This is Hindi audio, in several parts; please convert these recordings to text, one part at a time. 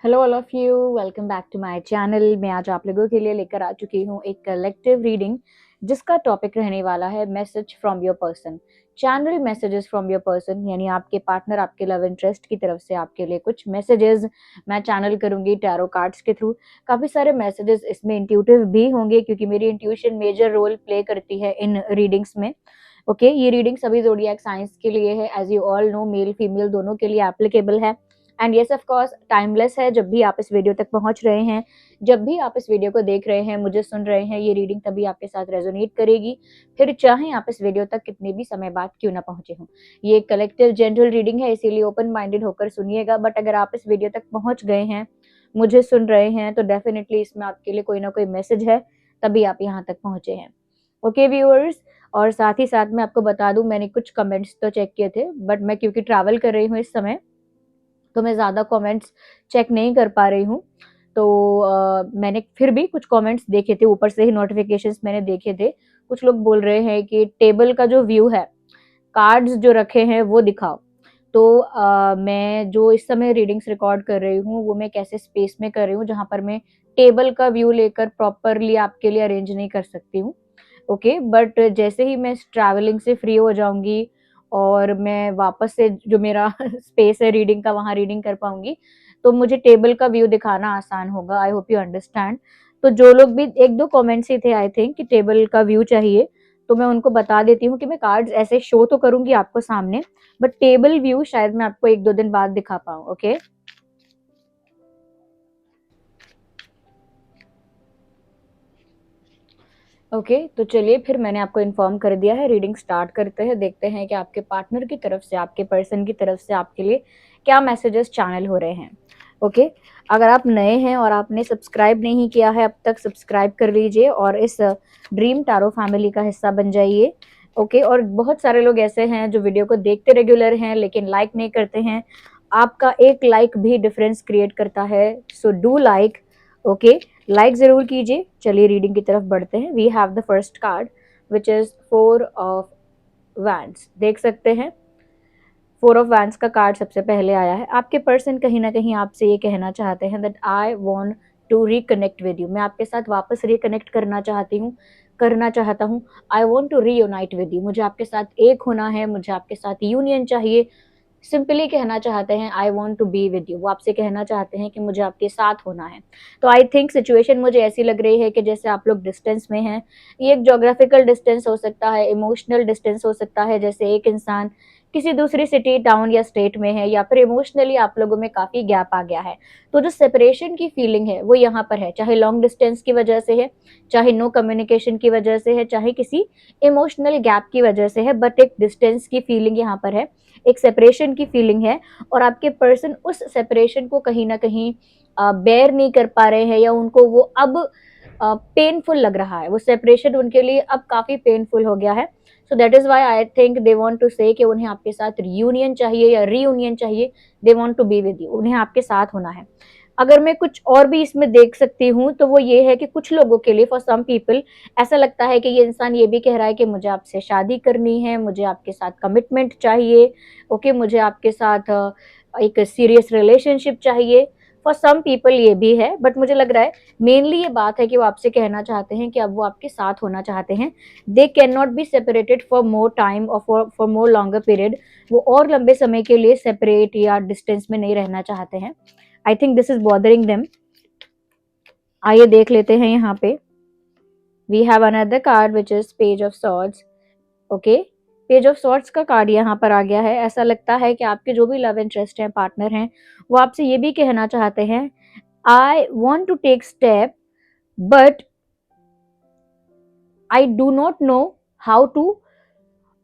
Hello all of you, welcome back to my channel. मैं आज आप लोगों के लिए लेकर आ चुकी हूँ एक कलेक्टिव रीडिंग जिसका टॉपिक रहने वाला है message from your person. Channel messages from your person, यानी आपके पार्टनर, आपके लव इंटरेस्ट की तरफ से आपके लिए कुछ मैसेजेस मैं चैनल करूंगी टैरो कार्ड्स के थ्रू। काफी सारे मैसेजेस इसमें इंट्यूटिव भी होंगे क्योंकि मेरी इंट्यूशन मेजर रोल प्ले करती है इन रीडिंग्स में। ओके, ये रीडिंग सभी ज़ोडिएक साइंस के लिए है। As you all know, male female दोनों के लिए एप्लीकेबल है। And yes of course timeless है। जब भी आप इस वीडियो तक पहुंच रहे हैं, जब भी आप इस वीडियो को देख रहे हैं, मुझे सुन रहे हैं, ये रीडिंग तभी आपके साथ रेजोनेट करेगी, फिर चाहे आप इस वीडियो तक कितने भी समय बाद क्यों ना पहुंचे हों। ये एक कलेक्टिव जनरल रीडिंग है, इसीलिए ओपन माइंडेड होकर सुनिएगा। बट अगर आप इस वीडियो तक पहुंच गए हैं, मुझे सुन रहे हैं, तो डेफिनेटली इसमें आपके लिए कोई ना कोई मैसेज है, तभी आप यहाँ तक पहुंचे हैं। ओके व्यूअर्स, और साथ ही साथ मैं आपको बता दूं, मैंने कुछ कमेंट्स तो चेक किए थे, बट मैं क्योंकि ट्रैवल कर रही हूँ इस समय, तो मैं ज़्यादा कमेंट्स चेक नहीं कर पा रही हूँ। तो मैंने फिर भी कुछ कमेंट्स देखे थे, ऊपर से ही नोटिफिकेशंस मैंने देखे थे। कुछ लोग बोल रहे हैं कि टेबल का जो व्यू है, कार्ड्स जो रखे हैं वो दिखाओ। तो मैं जो इस समय रीडिंग्स रिकॉर्ड कर रही हूँ, वो मैं एक ऐसे स्पेस में कर रही हूँ जहाँ पर मैं टेबल का व्यू लेकर प्रॉपरली आपके लिए अरेंज नहीं कर सकती हूँ। ओके, बट जैसे ही मैं ट्रैवलिंग से फ्री हो जाऊंगी और मैं वापस से जो मेरा स्पेस है रीडिंग का, वहां रीडिंग कर पाऊंगी, तो मुझे टेबल का व्यू दिखाना आसान होगा। I hope you understand. तो जो लोग भी, एक दो कमेंट्स ही थे आई थिंक, कि टेबल का व्यू चाहिए, तो मैं उनको बता देती हूँ कि मैं कार्ड्स ऐसे शो तो करूंगी आपको सामने, बट टेबल व्यू शायद मैं आपको एक दो दिन बाद दिखा पाऊँ। ओके, ओके, तो चलिए फिर, मैंने आपको इन्फॉर्म कर दिया है। रीडिंग स्टार्ट करते हैं, देखते हैं कि आपके पार्टनर की तरफ से, आपके पर्सन की तरफ से आपके लिए क्या मैसेजेस चैनल हो रहे हैं। ओके, अगर आप नए हैं और आपने सब्सक्राइब नहीं किया है अब तक, सब्सक्राइब कर लीजिए और इस ड्रीम टैरो फैमिली का हिस्सा बन जाइए। ओके, और बहुत सारे लोग ऐसे हैं जो वीडियो को देखते रेगुलर हैं लेकिन लाइक नहीं करते हैं। आपका एक लाइक भी डिफरेंस क्रिएट करता है, so do like. Okay, like जरूर कीजिए। चलिए रीडिंग की तरफ बढ़ते हैं। We have the first card which is 4 of wands. देख सकते हैं 4 ऑफ वैंड्स का कार्ड सबसे पहले आया है। आपके पर्सन कहीं ना कहीं आपसे ये कहना चाहते हैं that I want to reconnect with you. मैं आपके साथ वापस रिकनेक्ट करना चाहता हूँ। I want to reunite with you. मुझे आपके साथ एक होना है, मुझे आपके साथ यूनियन चाहिए। सिंपली कहना चाहते हैं I want to be with you. वो आपसे कहना चाहते हैं कि मुझे आपके साथ होना है। तो आई थिंक सिचुएशन मुझे ऐसी लग रही है कि जैसे आप लोग डिस्टेंस में हैं। ये एक जोग्राफिकल डिस्टेंस हो सकता है, इमोशनल डिस्टेंस हो सकता है, जैसे एक इंसान किसी दूसरी सिटी, टाउन या स्टेट में है, या फिर इमोशनली आप लोगों में काफी गैप आ गया है। तो जो सेपरेशन की फीलिंग है वो यहाँ पर है, चाहे लॉन्ग डिस्टेंस की वजह से है, चाहे नो कम्युनिकेशन की वजह से है, चाहे किसी इमोशनल गैप की वजह से है, बट एक डिस्टेंस की फीलिंग यहाँ पर है, एक सेपरेशन की फीलिंग है। और आपके पर्सन उस सेपरेशन को कहीं ना कहीं बेयर नहीं कर पा रहे हैं, या उनको वो अब पेनफुल लग रहा है। वो सेपरेशन उनके लिए अब काफी पेनफुल हो गया है। So that is why I think they want to say कि उन्हें आपके साथ रियूनियन चाहिए या रीयूनियन चाहिए। They want to be with you, उन्हें आपके साथ होना है। अगर मैं कुछ और भी इसमें देख सकती हूँ तो वो ये है कि कुछ लोगों के लिए, फॉर सम पीपल, ऐसा लगता है कि ये इंसान ये भी कह रहा है कि मुझे आपसे शादी करनी है, मुझे आपके साथ कमिटमेंट चाहिए। ओके, मुझे आपके साथ एक सीरियस रिलेशनशिप चाहिए। फॉर सम पीपल ये भी है, बट मुझे लग रहा है मेनली ये बात है कि वो आपसे कहना चाहते हैं कि अब वो आपके साथ होना चाहते हैं। They can not be separated for more time और फॉर मोर लॉन्गर पीरियड। वो और लंबे समय के लिए सेपरेट या डिस्टेंस में नहीं रहना चाहते हैं। I think this is bothering them. आइए देख लेते हैं यहाँ पे। We have another card which is page of swords. Okay, page of swords का कार्ड यहाँ पर आ गया है। ऐसा लगता है कि आपके जो भी लव इंटरेस्ट हैं, पार्टनर हैं, वो आपसे ये भी कहना चाहते हैं I want to take step but I do not know how to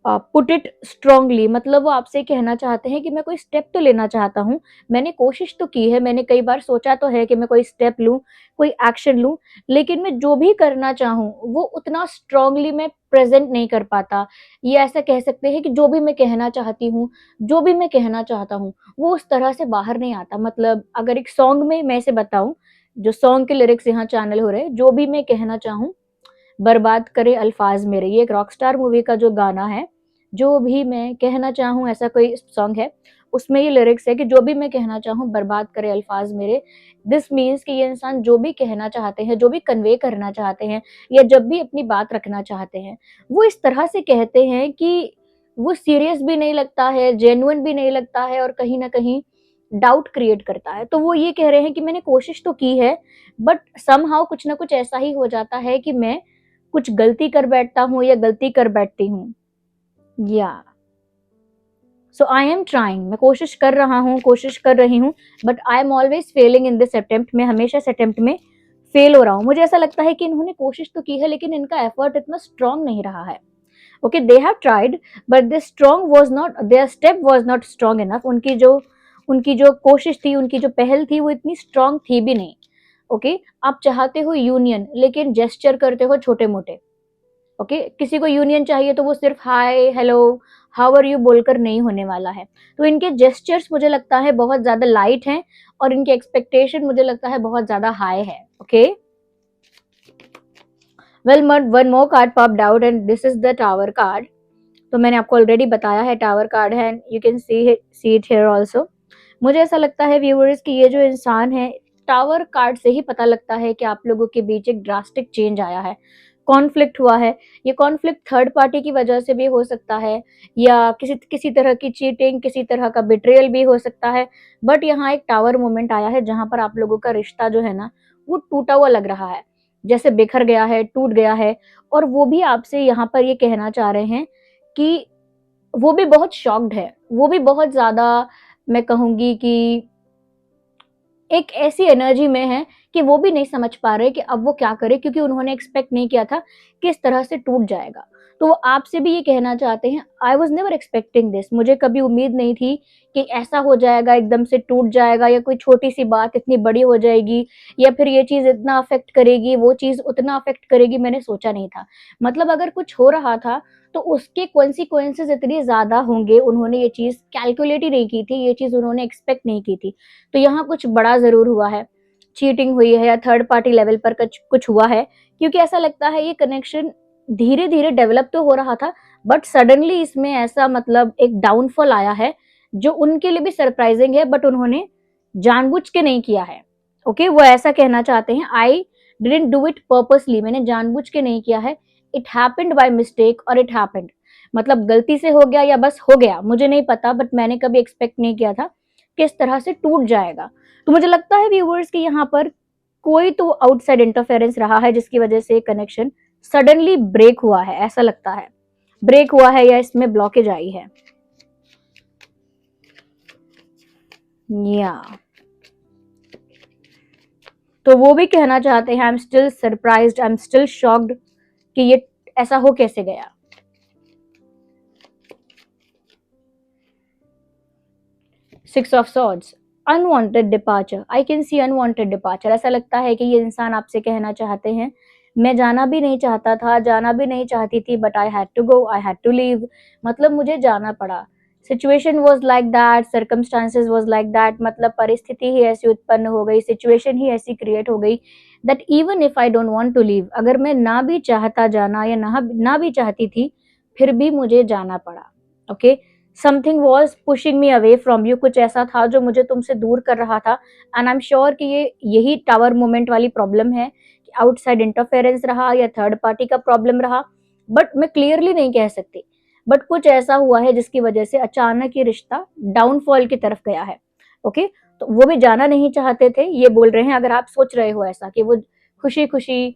put it strongly. मतलब वो आपसे कहना चाहते हैं कि मैं कोई स्टेप तो लेना चाहता हूँ, मैंने कोशिश तो की है, मैंने कई बार सोचा तो है कि मैं कोई स्टेप लूँ, कोई एक्शन लूँ, लेकिन मैं जो भी करना चाहूँ वो उतना स्ट्रांगली मैं प्रेजेंट नहीं कर पाता। ये ऐसा कह सकते हैं कि जो भी मैं कहना चाहती हूँ, जो भी मैं कहना चाहता हूँ, वो उस तरह से बाहर नहीं आता। मतलब अगर एक सॉन्ग में मैं इसे बताऊं, जो सॉन्ग के लिरिक्स यहाँ चैनल हो रहे हैं, जो भी मैं कहना चाहूँ बर्बाद करे अल्फाज मेरे, ये एक रॉकस्टार मूवी का जो गाना है, जो भी मैं कहना चाहूँ, ऐसा कोई सॉन्ग है। उसमें ये लिरिक्स है कि जो भी मैं कहना चाहूँ बर्बाद करे अल्फाज मेरे। दिस मीन्स कि ये इंसान जो भी कहना चाहते हैं, जो भी कन्वे करना चाहते हैं, या जब भी अपनी बात रखना चाहते हैं, वो इस तरह से कहते हैं कि वो सीरियस भी नहीं लगता है, जेन्युइन भी नहीं लगता है, और कहीं ना कहीं डाउट क्रिएट करता है। तो वो ये कह रहे हैं कि मैंने कोशिश तो की है, बट समहाउ कुछ ना कुछ ऐसा ही हो जाता है कि मैं कुछ गलती कर बैठता हूँ या गलती कर बैठती हूँ। या सो आई एम ट्राइंग, मैं कोशिश कर रहा हूँ, कोशिश कर रही हूँ, but I am always Fehling in this attempt, मैं हमेशा इस अटेम्प्ट में फेल हो रहा हूँ। मुझे ऐसा लगता है कि इन्होंने कोशिश तो की है, लेकिन इनका एफर्ट इतना स्ट्रांग नहीं रहा है। Okay, they have tried but their step was not strong enough. उनकी जो कोशिश थी, उनकी जो पहल थी, वो इतनी स्ट्रांग थी भी नहीं। ओके, आप चाहते हो यूनियन, लेकिन जेस्चर करते हो छोटे मोटे। ओके, किसी को यूनियन चाहिए तो वो सिर्फ हाय, हेलो, हाउ आर यू बोलकर नहीं होने वाला है। तो इनके जेस्चर्स मुझे लगता है बहुत ज्यादा लाइट हैं, और इनके एक्सपेक्टेशन मुझे लगता है बहुत ज्यादा हाई है। Okay, well, one more card popped out and this is the tower card. तो मैंने आपको ऑलरेडी बताया है टावर कार्ड है, you can see it here also. मुझे ऐसा लगता है व्यूअर्स कि ये जो इंसान है, टावर कार्ड से ही पता लगता है कि आप लोगों के बीच एक ड्रास्टिक चेंज आया है, कॉन्फ्लिक्ट हुआ है। ये कॉन्फ्लिक्ट थर्ड पार्टी की वजह से भी हो सकता है, या किसी किसी तरह की चीटिंग, किसी तरह का बिट्रेयल भी हो सकता है। बट यहाँ एक टावर मोमेंट आया है जहां पर आप लोगों का रिश्ता जो है ना, वो टूटा हुआ लग रहा है, जैसे बिखर गया है, टूट गया है। और वो भी आपसे यहाँ पर ये कहना चाह रहे हैं कि वो भी बहुत शॉक्ड है, वो भी बहुत ज्यादा, मैं कहूंगी कि एक ऐसी एनर्जी में है कि वो भी नहीं समझ पा रहे कि अब वो क्या करे, क्योंकि उन्होंने एक्सपेक्ट नहीं किया था कि इस तरह से टूट जाएगा। तो वो आपसे भी ये कहना चाहते हैं, I was never expecting this, मुझे कभी उम्मीद नहीं थी कि ऐसा हो जाएगा, एकदम से टूट जाएगा, या कोई छोटी सी बात इतनी बड़ी हो जाएगी, या फिर ये चीज इतना अफेक्ट करेगी, वो चीज उतना अफेक्ट करेगी, मैंने सोचा नहीं था। मतलब अगर कुछ हो रहा था तो उसके कॉन्सिक्वेंसेज इतने ज्यादा होंगे, उन्होंने ये चीज कैलकुलेट ही नहीं की थी, ये चीज उन्होंने एक्सपेक्ट नहीं की थी। तो यहाँ कुछ बड़ा जरूर हुआ है, चीटिंग हुई है, या थर्ड पार्टी लेवल पर कुछ हुआ है, क्योंकि ऐसा लगता है ये कनेक्शन धीरे धीरे डेवलप तो हो रहा था, बट सडनली इसमें ऐसा मतलब एक डाउनफॉल आया है जो उनके लिए भी सरप्राइजिंग है, बट उन्होंने जानबूझ के नहीं किया है। ओके, वो ऐसा कहना चाहते हैं, I didn't do it purposely, मैंने जानबूझ के नहीं किया है, इट हैपेंड बाय मिस्टेक, और इट हैपेंड मतलब गलती से हो गया या बस हो गया, मुझे नहीं पता, बट मैंने कभी एक्सपेक्ट नहीं किया था कि इस तरह से टूट जाएगा। तो मुझे लगता है व्यूवर्स कि यहाँ पर कोई तो आउटसाइड इंटरफेरेंस रहा है जिसकी वजह से कनेक्शन सडनली ब्रेक हुआ है, ऐसा लगता है ब्रेक हुआ है, या इसमें ब्लॉकेज आई है। या तो वो भी कहना चाहते हैं, I am still surprised, I am still shocked कि ये ऐसा हो कैसे गया। Six of swords, unwanted departure, I can see unwanted departure. ऐसा लगता है कि ये इंसान आपसे कहना चाहते हैं, मैं जाना भी नहीं चाहता था, जाना भी नहीं चाहती थी, but I had to go, I had to leave, मतलब मुझे जाना पड़ा। Situation was like that, circumstances was like that, मतलब परिस्थिति ही ऐसी उत्पन्न हो गई, सिचुएशन ही ऐसी क्रिएट हो गई, that even if I don't want to leave, अगर मैं ना भी चाहता जाना, या ना भी चाहती थी, फिर भी मुझे जाना पड़ा। Okay, something was pushing me away from you, कुछ ऐसा था जो मुझे तुमसे दूर कर रहा था। एंड आई एम श्योर कि ये यही टावर मोमेंट वाली प्रॉब्लम है, कि आउटसाइड इंटरफेरेंस रहा या थर्ड पार्टी का प्रॉब्लम रहा, बट मैं क्लियरली नहीं कह सकती, बट कुछ ऐसा हुआ है जिसकी वजह से अचानक ये रिश्ता डाउनफॉल की तरफ गया है। ओके, तो वो भी जाना नहीं चाहते थे, ये बोल रहे हैं। अगर आप सोच रहे हो ऐसा कि वो खुशी खुशी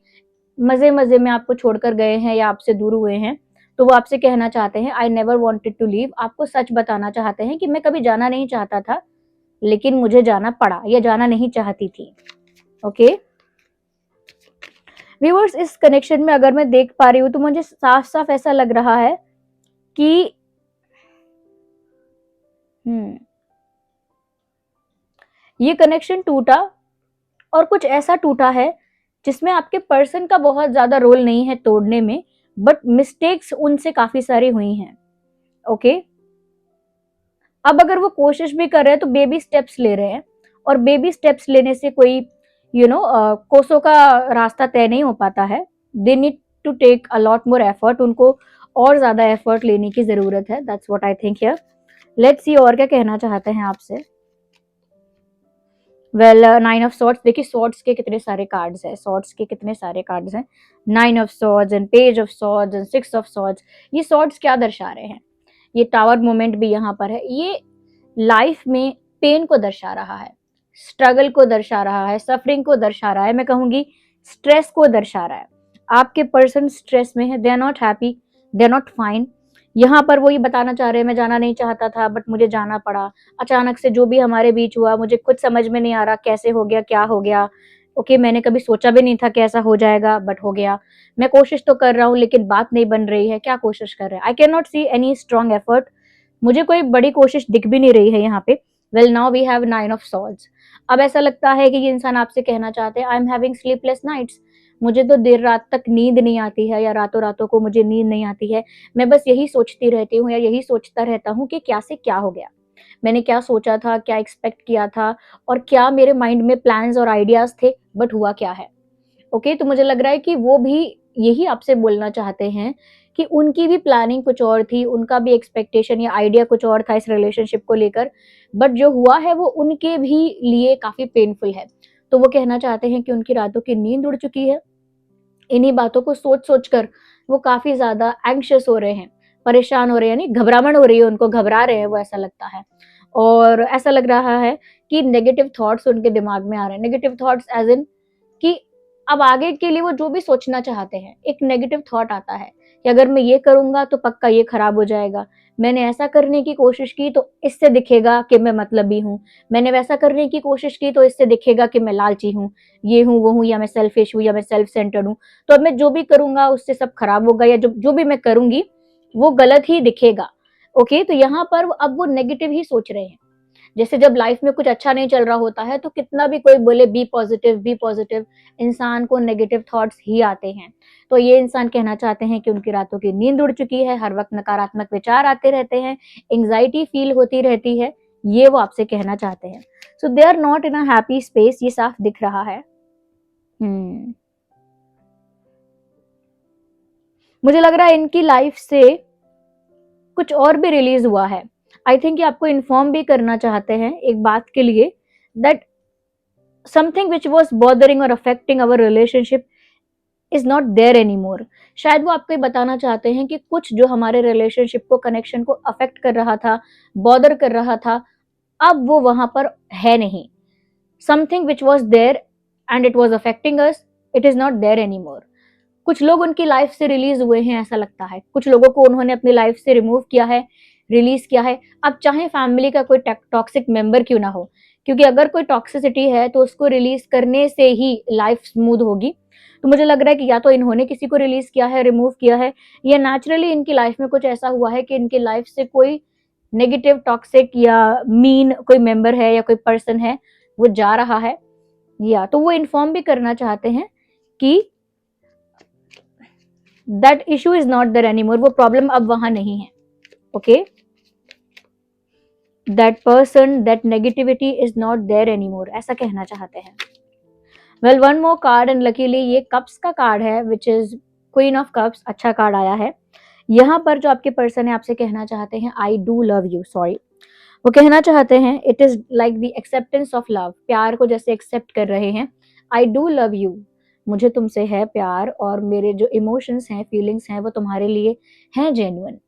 मजे मजे में आपको छोड़कर गए हैं या आपसे दूर हुए हैं, तो वो आपसे कहना चाहते हैं, I never wanted to leave, आपको सच बताना चाहते हैं कि मैं कभी जाना नहीं चाहता था, लेकिन मुझे जाना पड़ा, या जाना नहीं चाहती थी। ओके व्यूअर्स, इस कनेक्शन में अगर मैं देख पा रही हूँ तो मुझे साफ साफ ऐसा लग रहा है कि ये कनेक्शन टूटा, और कुछ ऐसा टूटा है जिसमें आपके पर्सन का बहुत ज्यादा रोल नहीं है तोड़ने में, बट मिस्टेक्स उनसे काफी सारी हुई हैं। ओके, अब अगर वो कोशिश भी कर रहे हैं तो बेबी स्टेप्स ले रहे हैं, और बेबी स्टेप्स लेने से कोई कोसों का रास्ता तय नहीं हो पाता है। They need to take a lot more effort, उनको और ज्यादा एफर्ट लेने की जरूरत है, that's what I think here. Let's see और क्या कहना चाहते हैं आपसे। वेल, 9 ऑफ सॉर्ड्स, देखिए सॉर्ड्स के कितने सारे कार्ड्स हैं, सॉर्ड्स के कितने सारे कार्ड्स हैं, 9 of swords and page of swords and 6 of swords. ये सॉर्ड्स क्या दर्शा रहे हैं? ये टावर मोमेंट भी यहाँ पर है, ये लाइफ में पेन को दर्शा रहा है, स्ट्रगल को दर्शा रहा है, सफरिंग को दर्शा रहा है, मैं कहूंगी स्ट्रेस को दर्शा रहा है। आपके पर्सन स्ट्रेस में है, they are not happy, they are not fine. यहाँ पर वो ये बताना चाह रहे हैं मैं जाना नहीं चाहता था बट मुझे जाना पड़ा, अचानक से जो भी हमारे बीच हुआ मुझे खुद समझ में नहीं आ रहा कैसे हो गया, क्या हो गया। ओके, मैंने कभी सोचा भी नहीं था कि ऐसा हो जाएगा बट हो गया। मैं कोशिश तो कर रहा हूँ लेकिन बात नहीं बन रही है, क्या कोशिश कर रहे हैं? I can not see any strong effort, मुझे कोई बड़ी कोशिश दिख भी नहीं रही है यहाँ पे। Well, now we have 9 of swords. अब ऐसा लगता है कि ये इंसान आपसे कहना चाहते हैं I am having sleepless nights, मुझे तो देर रात तक नींद नहीं आती है, या रातों रातों को मुझे नींद नहीं आती है। मैं बस यही सोचती रहती हूँ या यही सोचता रहता हूँ कि क्या से क्या हो गया, मैंने क्या सोचा था, क्या एक्सपेक्ट किया था, और क्या मेरे माइंड में प्लान्स और आइडियाज थे, बट हुआ क्या है। ओके, तो मुझे लग रहा है कि वो भी यही आपसे बोलना चाहते हैं कि उनकी भी प्लानिंग कुछ और थी, उनका भी एक्सपेक्टेशन या आइडिया कुछ और था इस रिलेशनशिप को लेकर, बट जो हुआ है वो उनके भी लिए काफी पेनफुल है। तो वो कहना चाहते हैं कि उनकी रातों की नींद उड़ चुकी है, इन्हीं बातों को सोच सोच कर वो काफी ज्यादा एंग्शियस हो रहे हैं, परेशान हो रहे हैं, यानी घबराहट हो रही है उनको, घबरा रहे हैं वो, ऐसा लगता है। और ऐसा लग रहा है कि नेगेटिव थॉट्स उनके दिमाग में आ रहे हैं, नेगेटिव थॉट्स एज इन कि अब आगे के लिए वो जो भी सोचना चाहते हैं, एक नेगेटिव थॉट आता है कि अगर मैं ये करूंगा तो पक्का ये खराब हो जाएगा, मैंने ऐसा करने की कोशिश की तो इससे दिखेगा कि मैं मतलबी हूँ, मैंने वैसा करने की कोशिश की तो इससे दिखेगा कि मैं लालची हूँ, ये हूँ वो हूँ, या मैं सेल्फिश हूँ, या मैं सेल्फ सेंटर्ड हूँ, तो अब मैं जो भी करूंगा उससे सब खराब होगा, या जो भी मैं करूंगी वो गलत ही दिखेगा। ओके, तो यहाँ पर अब वो नेगेटिव ही सोच रहे हैं। जैसे जब लाइफ में कुछ अच्छा नहीं चल रहा होता है तो कितना भी कोई बोले बी पॉजिटिव बी पॉजिटिव, इंसान को नेगेटिव थॉट्स ही आते हैं। तो ये इंसान कहना चाहते हैं कि उनकी रातों की नींद उड़ चुकी है, हर वक्त नकारात्मक विचार आते रहते हैं, एंग्जाइटी फील होती रहती है, ये वो आपसे कहना चाहते हैं। So they are not in a happy space, ये साफ दिख रहा है। मुझे लग रहा है इनकी लाइफ से कुछ और भी रिलीज हुआ है। आई थिंक ये आपको इन्फॉर्म भी करना चाहते हैं एक बात के लिए, that something which was bothering और affecting our relationship is not there any more. शायद वो आपको ये बताना चाहते हैं कि कुछ जो हमारे रिलेशनशिप को, कनेक्शन को अफेक्ट कर रहा था, बॉदर कर रहा था, अब वो वहां पर है नहीं। Something which was there and it was affecting us, it is not there any more. कुछ लोग उनकी लाइफ से रिलीज हुए हैं, ऐसा लगता है कुछ लोगों को उन्होंने अपनी लाइफ से रिमूव किया है, रिलीज किया है। अब चाहे फैमिली का कोई टॉक्सिक मेंबर क्यों ना हो, क्योंकि अगर कोई टॉक्सिसिटी है तो उसको रिलीज करने से ही लाइफ स्मूथ होगी। तो मुझे लग रहा है कि या तो इन्होंने किसी को रिलीज किया है, रिमूव किया है, या नेचुरली इनकी लाइफ में कुछ ऐसा हुआ है कि इनकी लाइफ से कोई नेगेटिव टॉक्सिक या मीन कोई मेंबर है या कोई पर्सन है, वो जा रहा है। या तो वो इन्फॉर्म भी करना चाहते हैं कि that issue is not there anymore, वो प्रॉब्लम अब वहां नहीं है। Okay, that person, that negativity is not there anymore, ऐसा कहना चाहते हैं। Well, one more card and luckily ये कप्स का कार्ड है which is queen of cups, अच्छा कार्ड आया है। यहाँ पर जो आपके पर्सन है आपसे कहना चाहते हैं I do love you, sorry, वो कहना चाहते हैं it is like the acceptance of love, प्यार को जैसे एक्सेप्ट कर रहे हैं। आई डू लव यू, मुझे तुमसे है प्यार, और मेरे जो इमोशंस हैं, फीलिंग्स हैं, वो तुम्हारे लिए हैं genuine.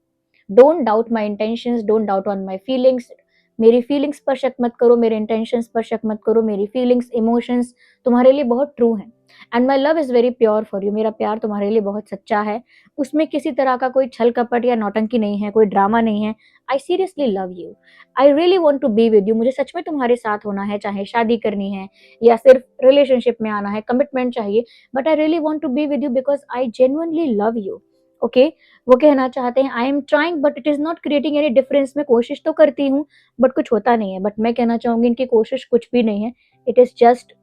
Don't doubt my intentions, don't doubt on my feelings, मेरी फीलिंग्स पर शक मत करो, मेरे इंटेंशंस पर शक मत करो, मेरी फीलिंग्स, इमोशंस तुम्हारे लिए बहुत ट्रू हैं। And my love is very pure for you, मेरा प्यार तुम्हारे लिए बहुत सच्चा है, उसमें किसी तरह का कोई छल कपट या नौटंकी नहीं है, कोई ड्रामा नहीं है। I seriously love you, I really want to be with you, मुझे सच में तुम्हारे साथ होना है, चाहे शादी करनी है या सिर्फ रिलेशनशिप में आना है, कमिटमेंट चाहिए, but I really want to be with you because I genuinely love you. Okay, वो कहना चाहते हैं I am trying but it is not creating any difference, मैं कोशिश तो करती हूँ बट कुछ होता नहीं है। बट मैं कहना चाहूंगी इनकी कोशिश कुछ भी नहीं है, इट इज जस्ट,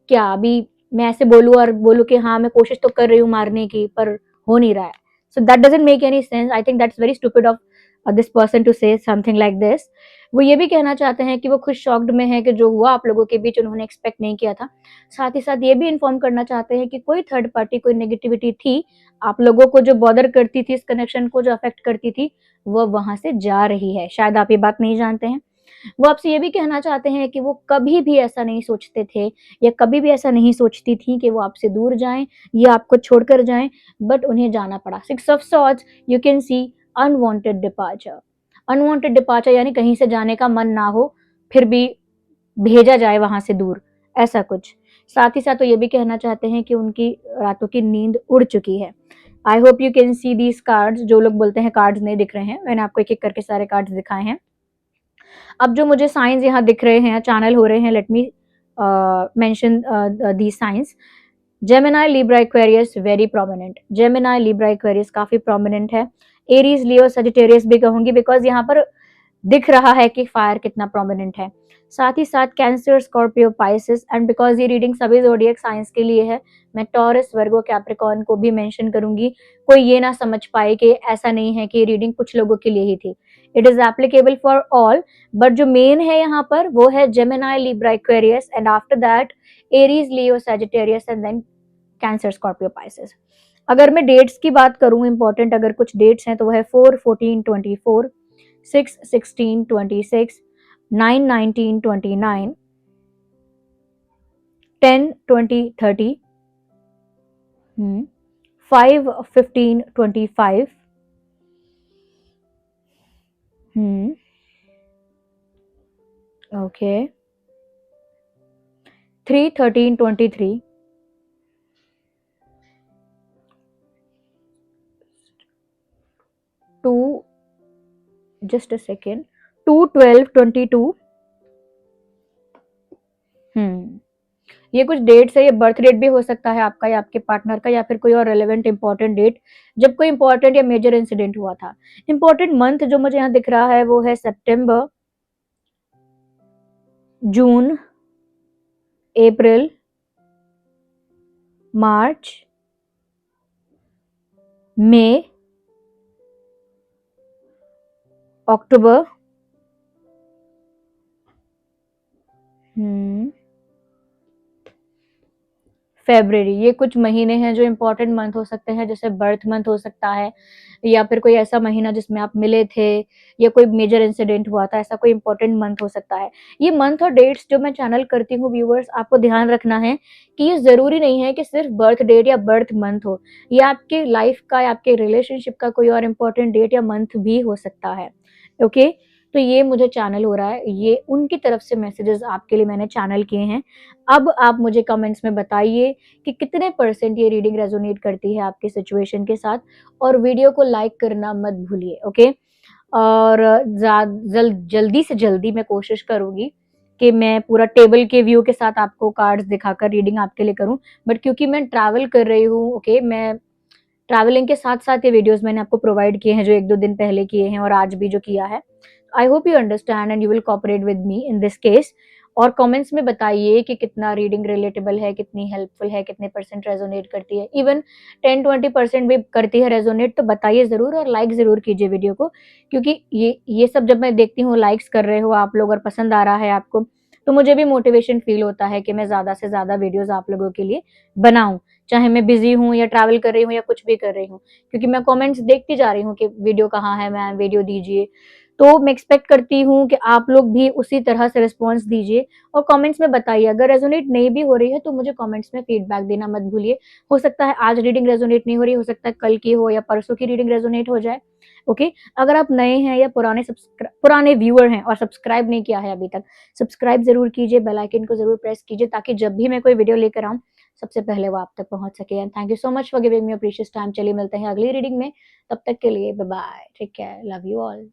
क्या अभी मैं ऐसे बोलूँ और बोलूँ कि हाँ मैं कोशिश तो कर रही हूँ मारने की, पर हो नहीं रहा है। So that doesn't make any sense, I think that's very stupid of this person to say something like this. वो ये भी कहना चाहते हैं कि वो खुद शॉक्ड में है कि जो हुआ आप लोगों के बीच उन्होंने एक्सपेक्ट नहीं किया था। साथ ही साथ ये भी इन्फॉर्म करना चाहते हैं कि कोई थर्ड पार्टी, कोई नेगेटिविटी थी, आप लोगों को जो बॉदर करती थी, इस कनेक्शन को जो अफेक्ट करती थी, वो वहाँ से जा रही है। शायद आप ये बात नहीं जानते हैं। वो आपसे ये भी कहना चाहते हैं कि वो कभी भी ऐसा नहीं सोचते थे या कभी भी ऐसा नहीं सोचती थी कि वो आपसे दूर जाएँ या आपको छोड़कर जाएँ, बट उन्हें जाना पड़ा। 6 of swords, you can see unwanted departure. Unwanted departure यानी कहीं से जाने का मन ना हो, फिर भी भेजा जाए वहाँ से दूर, ऐसा कुछ। साथ ही साथ वो ये भी कहना चाहते हैं कि उनकी रातों की नींद उड़ चुकी है। I hope you can see these cards. जो लोग बोलते हैं कार्ड्स नहीं दिख रहे हैं, मैंने आपको एक-एक करके सारे कार्ड्स दिखाए हैं। अब जो मुझे साइंस यहाँ दिख रहे हैं, चैनल हो रहे हैं, let me mention these signs. Gemini, Libra, Aquarius very prominent. Gemini, Libra, Aquarius काफी प्रोमिनेंट है। एरीज, लियो, सजिटेरियस भी कहूंगी बिकॉज यहाँ पर दिख रहा है कि फायर कितना प्रोमिनेंट है। साथ ही साथ cancer, Scorpio, Pisces, and because ये रीडिंग सभी ज़ोडिएक साइंस के लिए है, मैं टॉरस, वर्गो, कैप्रिकॉर्न को भी मेंशन करूंगी। कोई ये ना समझ पाए कि ऐसा नहीं है कि ये रीडिंग कुछ लोगों के लिए ही थी। It is applicable for all, but जो मेन है यहाँ पर वो है Gemini, Libra, Aquarius, and after that Aries, Leo, Sagittarius, and then Cancer, Scorpio, Pisces. अगर मैं डेट्स की बात करूं, इंपॉर्टेंट अगर कुछ डेट्स हैं तो वह है 4, 14, 24, 6, 16, 26, 9, 19, 29, 10, 20, 30, 5, 15, 25, ओके, 3, 13, 23, 2, just a second, 2, 12, 22। ये कुछ डेट्स है, ये बर्थ डेट भी हो सकता है आपका या आपके पार्टनर का, या फिर कोई और रेलेवेंट इंपॉर्टेंट डेट जब कोई इंपॉर्टेंट या मेजर इंसिडेंट हुआ था। इंपॉर्टेंट मंथ जो मुझे यहाँ दिख रहा है वो है सितंबर, जून, अप्रैल, मार्च, मई, अक्टूबर, फरवरी। ये कुछ महीने हैं जो इंपॉर्टेंट मंथ हो सकते हैं, जैसे बर्थ मंथ हो सकता है या फिर कोई ऐसा महीना जिसमें आप मिले थे या कोई मेजर इंसिडेंट हुआ था, ऐसा कोई इंपॉर्टेंट मंथ हो सकता है। ये मंथ और डेट्स जो मैं चैनल करती हूँ व्यूअर्स, आपको ध्यान रखना है कि ये जरूरी नहीं है कि सिर्फ बर्थ डेट या बर्थ मंथ हो, ये आपके लाइफ का या आपके रिलेशनशिप का कोई और इंपॉर्टेंट डेट या मंथ भी हो सकता है। ओके, तो ये मुझे चैनल हो रहा है, ये उनकी तरफ से मैसेजेस आपके लिए मैंने चैनल किए हैं। अब आप मुझे कमेंट्स में बताइए कि कितने परसेंट ये रीडिंग रेजोनेट करती है आपके सिचुएशन के साथ, और वीडियो को लाइक करना मत भूलिए। ओके, और जल्दी से जल्दी मैं कोशिश करूंगी कि मैं पूरा टेबल के व्यू के साथ आपको कार्ड्स दिखाकर रीडिंग आपके लिए करूं, बट क्योंकि मैं ट्रैवल कर रही हूँ, ओके, मैं ट्रैवलिंग के साथ साथ ये वीडियोस मैंने आपको प्रोवाइड किए हैं जो 1-2 दिन पहले किए हैं और आज भी जो किया है। I hope you understand and you will cooperate with me in this case. और कमेंट्स में बताइए कि कितना रीडिंग रिलेटेबल है, कितनी हेल्पफुल है, कितने परसेंट रेजोनेट करती है। इवन 10-20% भी करती है रेजोनेट तो बताइए ज़रूर, और लाइक ज़रूर कीजिए वीडियो को, क्योंकि ये सब जब मैं देखती हूँ लाइक्स कर रहे हो आप लोग और पसंद आ रहा है आपको, तो मुझे भी मोटिवेशन फील होता है कि मैं ज़्यादा से ज़्यादा वीडियोज़ आप लोगों के लिए बनाऊँ। चाहे मैं बिजी हूँ या ट्रैवल कर रही हूँ या कुछ भी कर रही हूँ, क्योंकि मैं कमेंट्स देखती जा रही हूँ कि वीडियो कहाँ है मैम, वीडियो दीजिए। तो मैं एक्सपेक्ट करती हूँ कि आप लोग भी उसी तरह से रिस्पॉन्स दीजिए और कमेंट्स में बताइए। अगर रेजोनेट नहीं भी हो रही है तो मुझे कमेंट्स में फीडबैक देना मत भूलिए। हो सकता है आज रीडिंग रेजोनेट नहीं हो रही, हो सकता है कल की हो या परसों की रीडिंग रेजोनेट हो जाए। ओके, अगर आप नए हैं या पुराने व्यूअर हैं और सब्सक्राइब नहीं किया है अभी तक, सब्सक्राइब जरूर कीजिए, बेल आइकन को जरूर प्रेस कीजिए ताकि जब भी मैं कोई वीडियो लेकर आऊँ सबसे पहले वो आप तक पहुंच सके। And thank you so much for giving me your precious time. चलिए मिलते हैं अगली रीडिंग में, तब तक के लिए bye bye, take care, love you all.